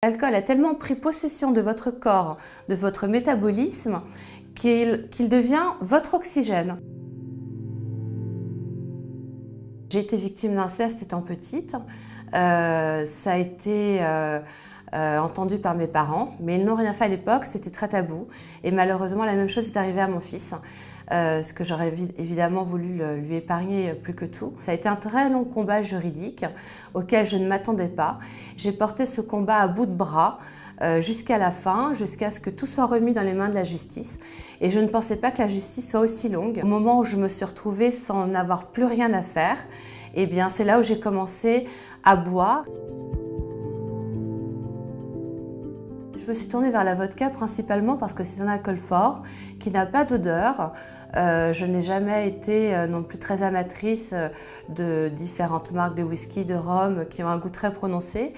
L'alcool a tellement pris possession de votre corps, de votre métabolisme, qu'il devient votre oxygène. J'ai été victime d'inceste étant petite. Ça a été entendu par mes parents, mais ils n'ont rien fait à l'époque, c'était très tabou. Et malheureusement, la même chose est arrivée à mon fils, ce que j'aurais évidemment voulu lui épargner plus que tout. Ça a été un très long combat juridique auquel je ne m'attendais pas. J'ai porté ce combat à bout de bras jusqu'à la fin, jusqu'à ce que tout soit remis dans les mains de la justice. Et je ne pensais pas que la justice soit aussi longue. Au moment où je me suis retrouvée sans n'avoir plus rien à faire, eh bien, c'est là où j'ai commencé à boire. Je me suis tournée vers la vodka principalement parce que c'est un alcool fort, qui n'a pas d'odeur. Je n'ai jamais été non plus très amatrice de différentes marques de whisky, de rhum, qui ont un goût très prononcé.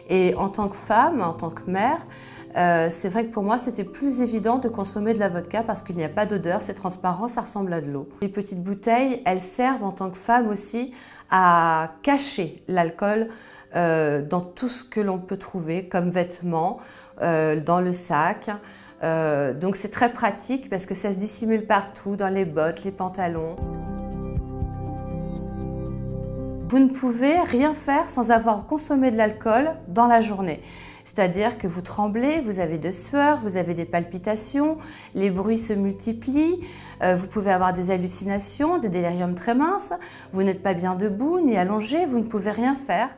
Et en tant que femme, en tant que mère, c'est vrai que pour moi c'était plus évident de consommer de la vodka parce qu'il n'y a pas d'odeur, c'est transparent, ça ressemble à de l'eau. Les petites bouteilles, elles servent en tant que femme aussi à cacher l'alcool dans tout ce que l'on peut trouver comme vêtements, dans le sac. Donc c'est très pratique parce que ça se dissimule partout, dans les bottes, les pantalons. Vous ne pouvez rien faire sans avoir consommé de l'alcool dans la journée. C'est-à-dire que vous tremblez, vous avez de sueur, vous avez des palpitations, les bruits se multiplient, vous pouvez avoir des hallucinations, des déliriums très minces, vous n'êtes pas bien debout ni allongé, vous ne pouvez rien faire.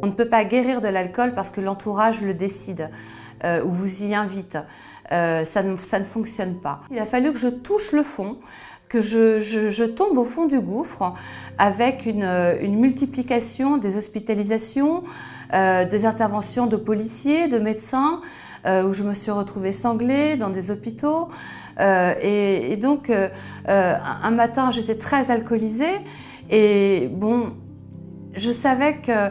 On ne peut pas guérir de l'alcool parce que l'entourage le décide ou vous y invite. Ça ne fonctionne pas. Il a fallu que je touche le fond, que je tombe au fond du gouffre avec une multiplication des hospitalisations, des interventions de policiers, de médecins, où je me suis retrouvée sanglée dans des hôpitaux. Et donc, un matin, j'étais très alcoolisée et bon, je savais que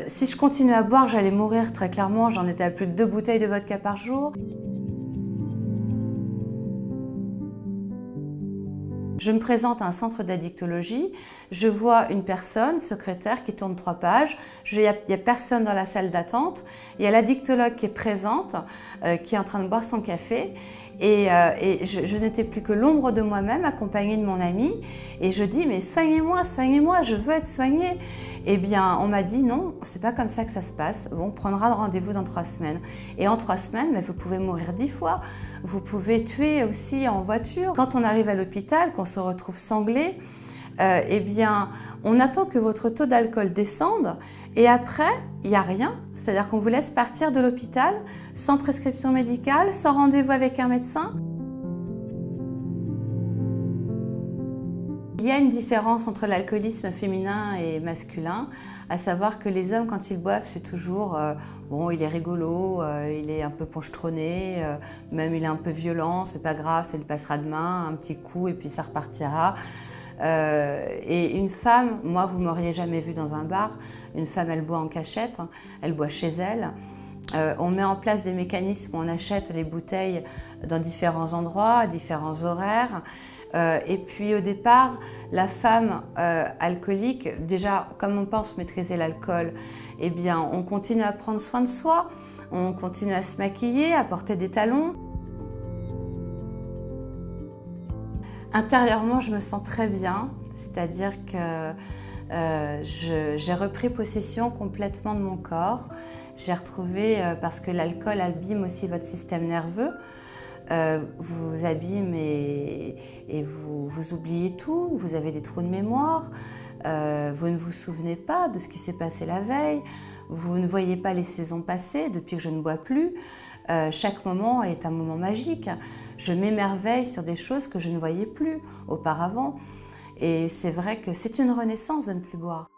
si je continuais à boire, j'allais mourir très clairement. J'en étais à plus de 2 bouteilles de vodka par jour. Je me présente à un centre d'addictologie, je vois une personne, secrétaire, qui tourne 3 pages. Il n'y a personne dans la salle d'attente. Il y a l'addictologue qui est présente, qui est en train de boire son café. Et je n'étais plus que l'ombre de moi-même, accompagnée de mon ami. Et je dis, mais soignez-moi, soignez-moi, je veux être soignée. Eh bien, on m'a dit, non, c'est pas comme ça que ça se passe. On prendra rendez-vous dans 3 semaines. Et en 3 semaines, mais vous pouvez mourir 10 fois. Vous pouvez tuer aussi en voiture. Quand on arrive à l'hôpital, qu'on se retrouve sanglé, eh bien, on attend que votre taux d'alcool descende. Et après, il n'y a rien. C'est-à-dire qu'on vous laisse partir de l'hôpital sans prescription médicale, sans rendez-vous avec un médecin. Il y a une différence entre l'alcoolisme féminin et masculin, à savoir que les hommes, quand ils boivent, c'est toujours bon, il est rigolo, il est un peu ponchtronné, même il est un peu violent, c'est pas grave, ça lui passera demain, un petit coup et puis ça repartira. Et une femme, moi vous m'auriez jamais vue dans un bar, une femme elle boit en cachette, elle boit chez elle. On met en place des mécanismes où on achète les bouteilles dans différents endroits, à différents horaires. Et puis au départ, la femme alcoolique, déjà comme on pense maîtriser l'alcool, eh bien on continue à prendre soin de soi, on continue à se maquiller, à porter des talons. Intérieurement, je me sens très bien, c'est-à-dire que j'ai repris possession complètement de mon corps. J'ai retrouvé, parce que l'alcool abîme aussi votre système nerveux, vous abîme et vous oubliez tout, vous avez des trous de mémoire, vous ne vous souvenez pas de ce qui s'est passé la veille, vous ne voyez pas les saisons passées depuis que je ne bois plus. Chaque moment est un moment magique. Je m'émerveille sur des choses que je ne voyais plus auparavant. Et c'est vrai que c'est une renaissance de ne plus boire.